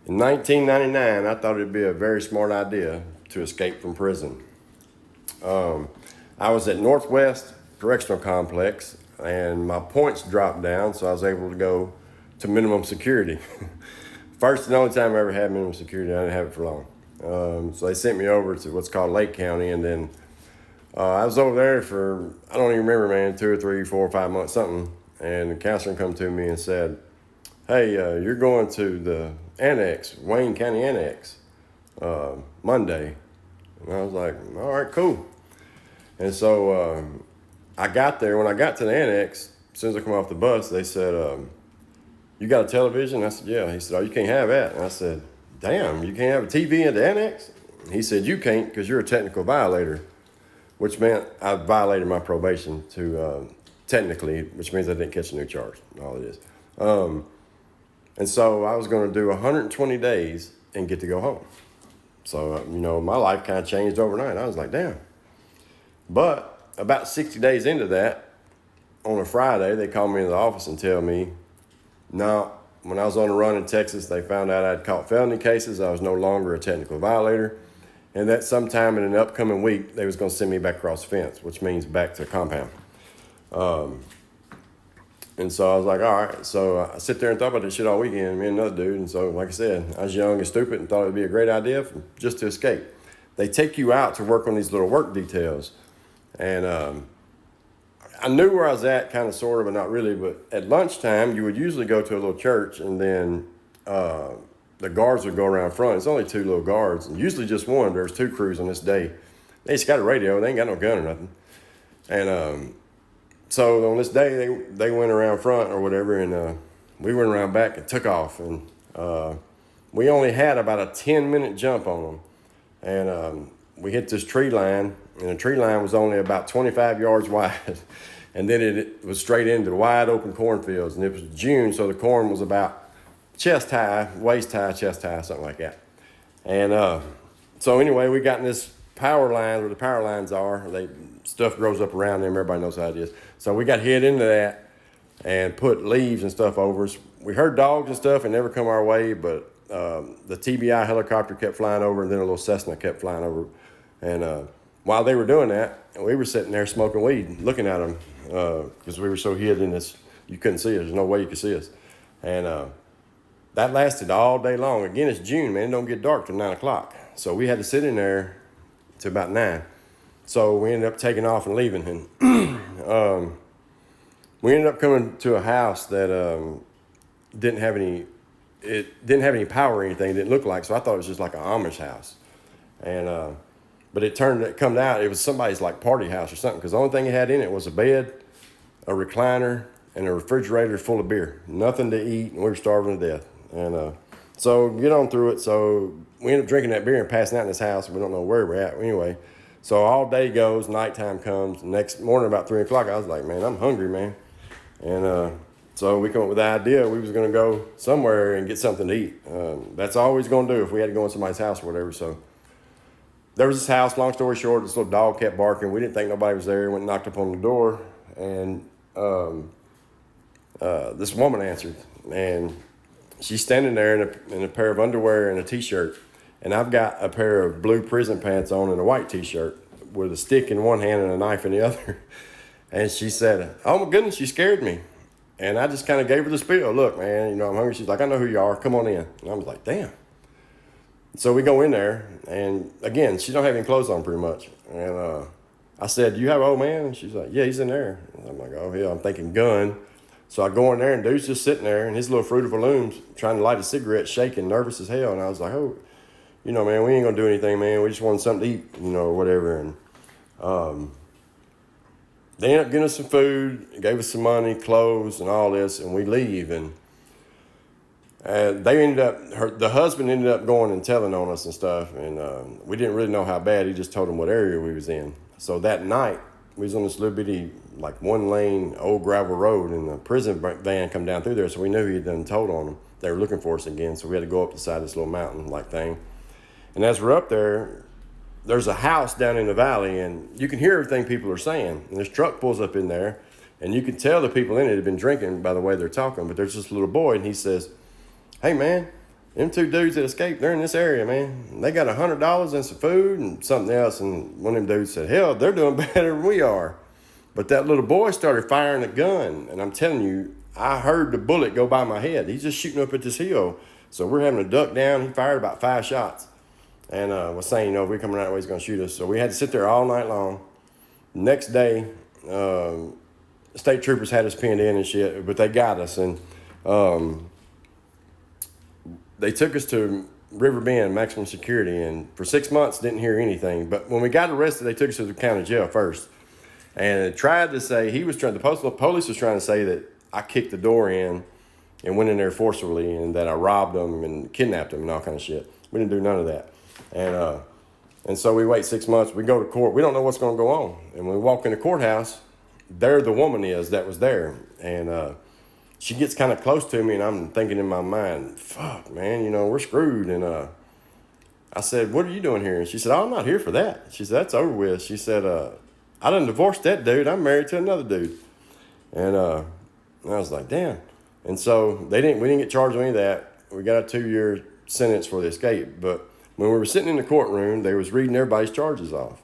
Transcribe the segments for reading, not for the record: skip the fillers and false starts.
In 1999, I thought it'd be a very smart idea to escape from prison. I was at Northwest Correctional Complex, and my points dropped down, so I was able to go to minimum security. First and only time I ever had minimum security. I didn't have it for long. So they sent me over to what's called Lake County, and then I was over there for, I don't even remember, man, 2 or 3, 4 or 5 months, something. And the counselor come to me and said, hey, you're going to the annex, Wayne County Annex, Monday. And I was like, all right, cool. And so I got there. When I got to the annex, as soon as I come off the bus, they said, you got a television? I said, yeah. He said, oh, you can't have that. And I said, damn, you can't have a TV at the annex? He said, you can't because you're a technical violator, which meant I violated my probation to technically, which means I didn't catch a new charge. All it is. And so I was going to do 120 days and get to go home. So, my life kind of changed overnight. I was like, damn. But about 60 days into that, on a Friday, they called me in the office and tell me, no, when I was on the run in Texas, they found out I'd caught felony cases. I was no longer a technical violator. And that sometime in an upcoming week, they was going to send me back across the fence, which means back to the compound. And so I was like, all right. So I sit there and thought about this shit all weekend, me and another dude. And so, like I said, I was young and stupid and thought it would be a great idea just to escape. They take you out to work on these little work details. And I knew where I was at, kind of, sort of, but not really. But at lunchtime, you would usually go to a little church, and then the guards would go around front. It's only 2 little guards, and usually just one. There's 2 crews on this day. They just got a radio. They ain't got no gun or nothing. And so on this day, they went around front or whatever, and we went around back and took off. And we only had about a 10-minute jump on them. And we hit this tree line, and the tree line was only about 25 yards wide. And then it was straight into the wide open cornfields. And it was June, so the corn was about chest high, waist high, chest high, something like that. And so anyway, we got in this power line where the power lines are. Stuff grows up around them. Everybody knows how it is. So we got hit into that and put leaves and stuff over us. We heard dogs and stuff and never come our way, but the TBI helicopter kept flying over, and then a little Cessna kept flying over. And while they were doing that, we were sitting there smoking weed, looking at them because we were so hid in this, you couldn't see us. There's no way you could see us. And that lasted all day long. Again, it's June, man. It don't get dark till 9 o'clock. So we had to sit in there till about 9. So we ended up taking off and leaving. And we ended up coming to a house that didn't have any power or anything. It didn't look like, so I thought it was just like an Amish house. And but it come out, it was somebody's like party house or something, because the only thing it had in it was a bed, a recliner, and a refrigerator full of beer. Nothing to eat, and we were starving to death. And so get on through it. So we ended up drinking that beer and passing out in this house. We don't know where we're at anyway. So all day goes, nighttime comes. The next morning about 3 o'clock, I was like, man, I'm hungry, man. And so we come up with the idea we was going to go somewhere and get something to eat. That's all we was going to do if we had to go in somebody's house or whatever. So there was this house, long story short, this little dog kept barking. We didn't think nobody was there. Went and knocked up on the door, and this woman answered. And she's standing there in a pair of underwear and a T-shirt. And I've got a pair of blue prison pants on and a white T-shirt with a stick in one hand and a knife in the other. And she said, oh my goodness, you scared me. And I just kind of gave her the spiel. Look, man, I'm hungry. She's like, I know who you are. Come on in. And I was like, damn. So we go in there, and again, she don't have any clothes on pretty much. And I said, do you have an old man? And she's like, yeah, he's in there. And I'm like, oh, yeah, I'm thinking gun. So I go in there, and dude's just sitting there in his little Fruit of the Looms trying to light a cigarette, shaking, nervous as hell. And I was like, oh, man, we ain't going to do anything, man. We just wanted something to eat, or whatever. And they ended up getting us some food, gave us some money, clothes, and all this, and we leave. And the husband ended up going and telling on us and stuff. And we didn't really know how bad. He just told them what area we was in. So that night, we was on this little bitty, like 1-lane old gravel road, and the prison van come down through there. So we knew he'd done told on them. They were looking for us again. So we had to go up the side of this little mountain-like thing. And as we're up there, there's a house down in the valley, and you can hear everything people are saying. And this truck pulls up in there, and you can tell the people in it have been drinking by the way they're talking. But there's this little boy, and he says, hey, man, them two dudes that escaped, they're in this area, man. They got $100 and some food and something else. And one of them dudes said, hell, they're doing better than we are. But that little boy started firing a gun. And I'm telling you, I heard the bullet go by my head. He's just shooting up at this hill. So we're having to duck down. He fired about 5 shots. And was saying, if we're coming out, he's going to shoot us. So we had to sit there all night long. Next day, state troopers had us pinned in and shit, but they got us. And they took us to River Bend, maximum security, and for 6 months didn't hear anything. But when we got arrested, they took us to the county jail first. And it tried to say, the police was trying to say that I kicked the door in and went in there forcibly and that I robbed them and kidnapped them and all kind of shit. We didn't do none of that. And so we wait 6 months. We go to court. We don't know what's going to go on. And when we walk in the courthouse, there the woman is that was there. And she gets kind of close to me, and I'm thinking in my mind, fuck, man, we're screwed. And I said, what are you doing here? And she said, oh, I'm not here for that. She said, that's over with. She said, I done divorced that dude. I'm married to another dude. And I was like, damn. And so we didn't get charged with any of that. We got a 2-year sentence for the escape. But when we were sitting in the courtroom, they was reading everybody's charges off.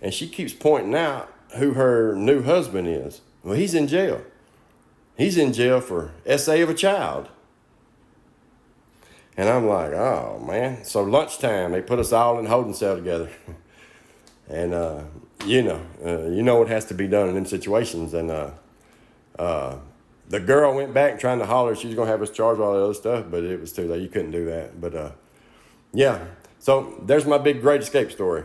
And she keeps pointing out who her new husband is. Well, he's in jail. He's in jail for SA of a child. And I'm like, oh, man. So lunchtime, they put us all in a holding cell together. And, you know what has to be done in them situations. And the girl went back trying to holler she was going to have us charged all that other stuff, but it was too late. You couldn't do that. But, yeah. So there's my big Great Escape story.